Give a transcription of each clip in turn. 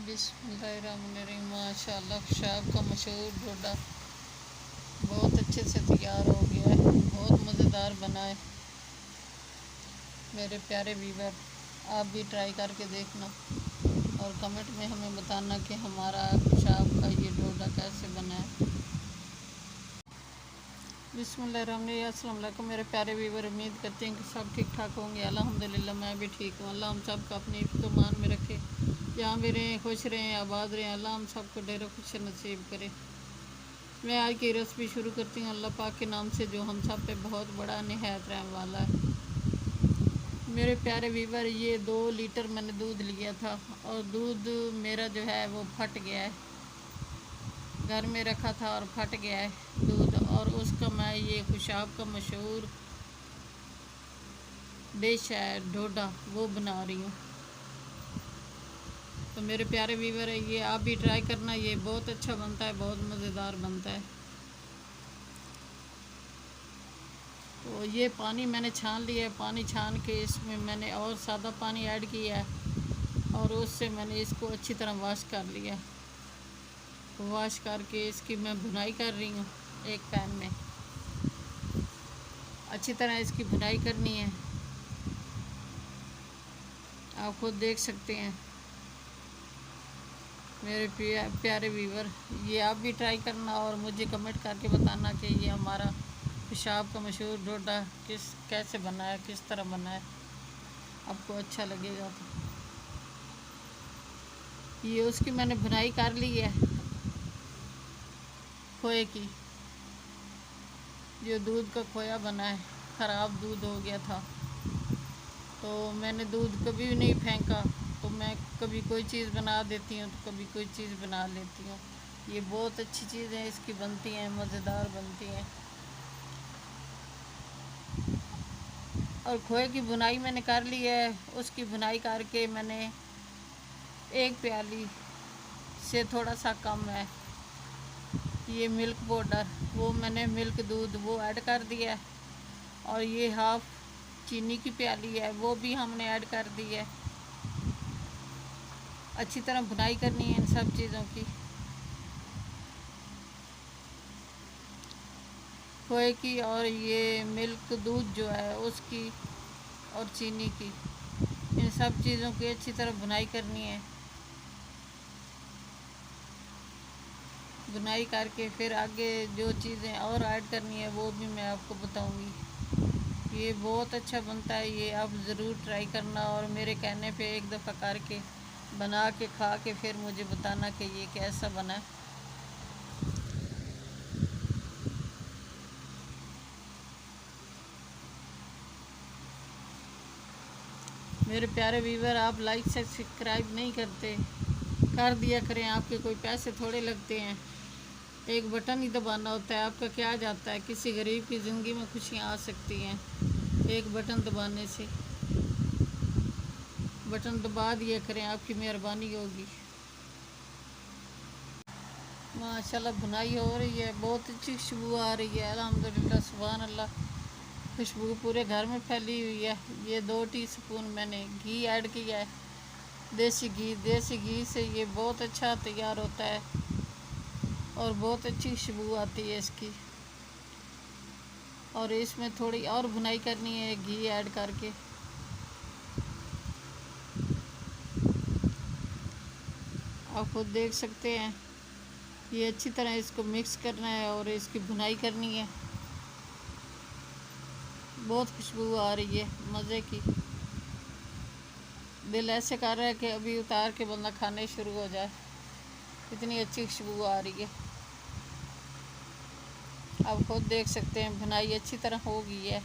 बिस्मिल्लाहिर्रहमानिर्रहीम। माशाअल्लाह शाब का मशहूर डोडा बहुत अच्छे से तैयार हो गया है, बहुत मज़ेदार बना है। मेरे प्यारे व्यूवर, आप भी ट्राई करके देखना और कमेंट में हमें बताना कि हमारा शाब का ये डोडा कैसे बना है। बिस्मिल्लाहिर्रहमानिर्रहीम। अस्सलाम वालेकुम मेरे प्यारे व्यूवर, उम्मीद करते हैं कि सब ठीक ठाक होंगे। अल्हम्दुलिल्लाह मैं भी ठीक हूँ। अल्लाह हम सब को अपनी हिफ्ज़-ओ-मान में रखे, जहाँ भी रहें खुश रहें, आबाद रहें। अल्लाह हम सबको ढेरों खुश नसीब करे। मैं आज की रेसिपी शुरू करती हूँ अल्लाह पाक के नाम से, जो हम सब पे बहुत बड़ा निहायत रहने वाला है। मेरे प्यारे व्यूवर, ये 2 लीटर मैंने दूध लिया था और दूध मेरा जो है वो फट गया है। घर में रखा था और फट गया है दूध, और उसका मैं ये खुशाब का मशहूर डिश है डोडा, वो बना रही हूँ। तो मेरे प्यारे व्यूवर, ये आप भी ट्राई करना, ये बहुत अच्छा बनता है, बहुत मज़ेदार बनता है। तो ये पानी मैंने छान लिया है, पानी छान के इसमें मैंने और सादा पानी ऐड किया है और उससे मैंने इसको अच्छी तरह वॉश कर लिया। वॉश करके इसकी मैं भुनाई कर रही हूँ एक पैन में। अच्छी तरह इसकी भुनाई करनी है, आप खुद देख सकते हैं मेरे प्यारे व्यूवर। ये आप भी ट्राई करना और मुझे कमेंट करके बताना कि ये हमारा पेशाब का मशहूर डोडा कैसे बना है, किस तरह बना है, आपको अच्छा लगेगा। तो ये उसकी मैंने भुनाई कर ली है खोए की। जो दूध का खोया बना है, ख़राब दूध हो गया था, तो मैंने दूध कभी भी नहीं फेंका। तो मैं कभी कोई चीज़ बना देती हूँ तो कभी कोई चीज़ बना लेती हूँ। ये बहुत अच्छी चीज़ें इसकी बनती हैं, मज़ेदार बनती हैं। और खोए की बुनाई मैंने कर ली है। उसकी बुनाई करके मैंने 1 प्याली से थोड़ा सा कम है ये मिल्क पाउडर, वो मैंने मिल्क दूध वो ऐड कर दिया है। और ये हाफ़ चीनी की प्याली है, वो भी हमने ऐड कर दी है। अच्छी तरह बुनाई करनी है इन सब चीज़ों की, खोए की और ये मिल्क दूध जो है उसकी और चीनी की, इन सब चीज़ों की अच्छी तरह बुनाई करनी है। बुनाई करके फिर आगे जो चीज़ें और ऐड करनी है वो भी मैं आपको बताऊंगी। ये बहुत अच्छा बनता है, ये आप ज़रूर ट्राई करना और मेरे कहने पे एक दफ़ा करके बना के खा के फिर मुझे बताना कि ये कैसा बना है। मेरे प्यारे व्यूवर, आप लाइक से सब्सक्राइब नहीं करते, कर दिया करें, आपके कोई पैसे थोड़े लगते हैं। एक बटन ही दबाना होता है, आपका क्या जाता है। किसी गरीब की ज़िंदगी में खुशियाँ आ सकती हैं एक बटन दबाने से। बटन दबा दिया करें, आपकी मेहरबानी होगी। माशाल्लाह भुनाई हो रही है, बहुत अच्छी खुशबू आ रही है। अल्हम्दुलिल्लाह, सुभान अल्लाह, खुशबू पूरे घर में फैली हुई है। ये 2 टीस्पून मैंने घी ऐड किया है, देसी घी। देसी घी से ये बहुत अच्छा तैयार होता है और बहुत अच्छी खुशबू आती है इसकी। और इसमें थोड़ी और भुनाई करनी है घी ऐड करके। आप खुद देख सकते हैं, ये अच्छी तरह इसको मिक्स करना है और इसकी भुनाई करनी है। बहुत खुशबू आ रही है मज़े की, दिल ऐसे कर रहा है कि अभी उतार के बंदा खाने शुरू हो जाए, इतनी अच्छी खुशबू आ रही है। आप खुद देख सकते हैं भुनाई अच्छी तरह हो गई है।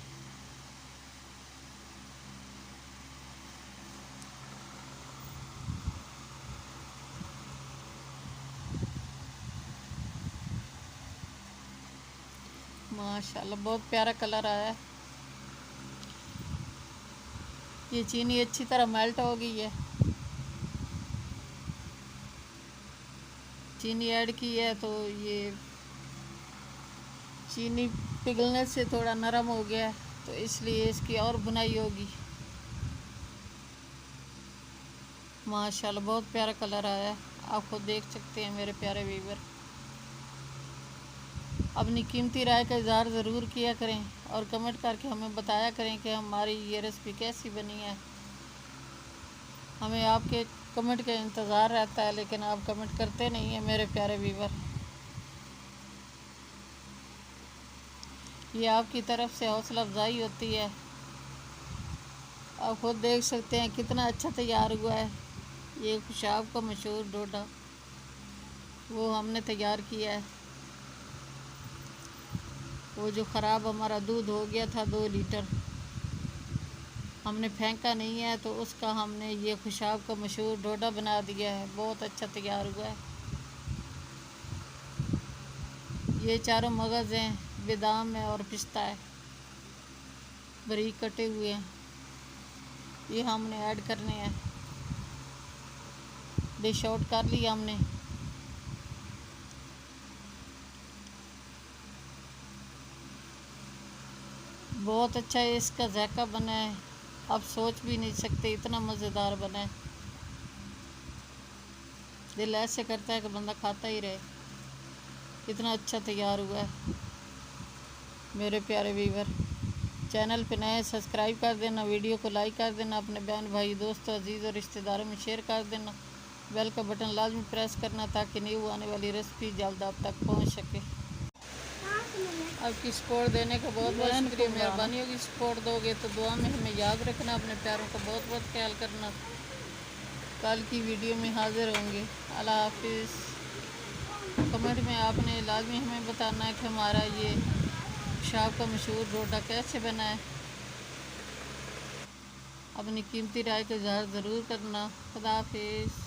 माशाल्लाह, बहुत प्यारा कलर आया है। ये चीनी अच्छी तरह मेल्ट हो गई है, चीनी ऐड की है तो ये चीनी पिघलने से थोड़ा नरम हो गया है, तो इसलिए इसकी और बुनाई होगी। माशाल्लाह बहुत प्यारा कलर आया है, आप खुद देख सकते हैं मेरे प्यारे व्यूवर। अपनी कीमती राय का इज़हार ज़रूर किया करें और कमेंट करके हमें बताया करें कि हमारी ये रेसिपी कैसी बनी है। हमें आपके कमेंट का इंतज़ार रहता है, लेकिन आप कमेंट करते नहीं हैं मेरे प्यारे व्यूवर। ये आपकी तरफ से हौसला अफजाई होती है। आप खुद देख सकते हैं कितना अच्छा तैयार हुआ है। ये खुशाब का मशहूर डोडा वो हमने तैयार किया है। वो जो ख़राब हमारा दूध हो गया था 2 लीटर, हमने फेंका नहीं है, तो उसका हमने ये खुशाब का मशहूर डोडा बना दिया है। बहुत अच्छा तैयार हुआ है। ये चारों मगज़ हैं, बादाम है और पिस्ता है, बारीक कटे हुए हैं। ये हमने ऐड करने हैं। डिश आउट कर लिया हमने। बहुत अच्छा है, इसका जायका बना है, आप सोच भी नहीं सकते इतना मज़ेदार बना है। दिल ऐसे करता है कि बंदा खाता ही रहे, इतना अच्छा तैयार हुआ है। मेरे प्यारे व्यूवर, चैनल पे नए सब्सक्राइब कर देना, वीडियो को लाइक कर देना, अपने बहन भाई दोस्तों अजीज़ और रिश्तेदारों में शेयर कर देना। बेल का बटन लाजमी प्रेस करना ताकि न्यू आने वाली रेसिपी जल्द आप तक पहुंच सके। आपकी सपोर्ट देने का बहुत बहुत शुक्रिया, मेहरबानी होगी। सपोर्ट दोगे तो दुआ में हमें याद रखना, अपने प्यारों का बहुत बहुत ख्याल करना। कल की वीडियो में हाज़िर होंगे। अल्लाह हाफिज़। कमेंट में आपने लाजमी हमें बताना है कि हमारा ये खुशाब का मशहूर डोडा कैसे बना है। अपनी कीमती राय का इज़हार ज़रूर करना। खुदा हाफिज़।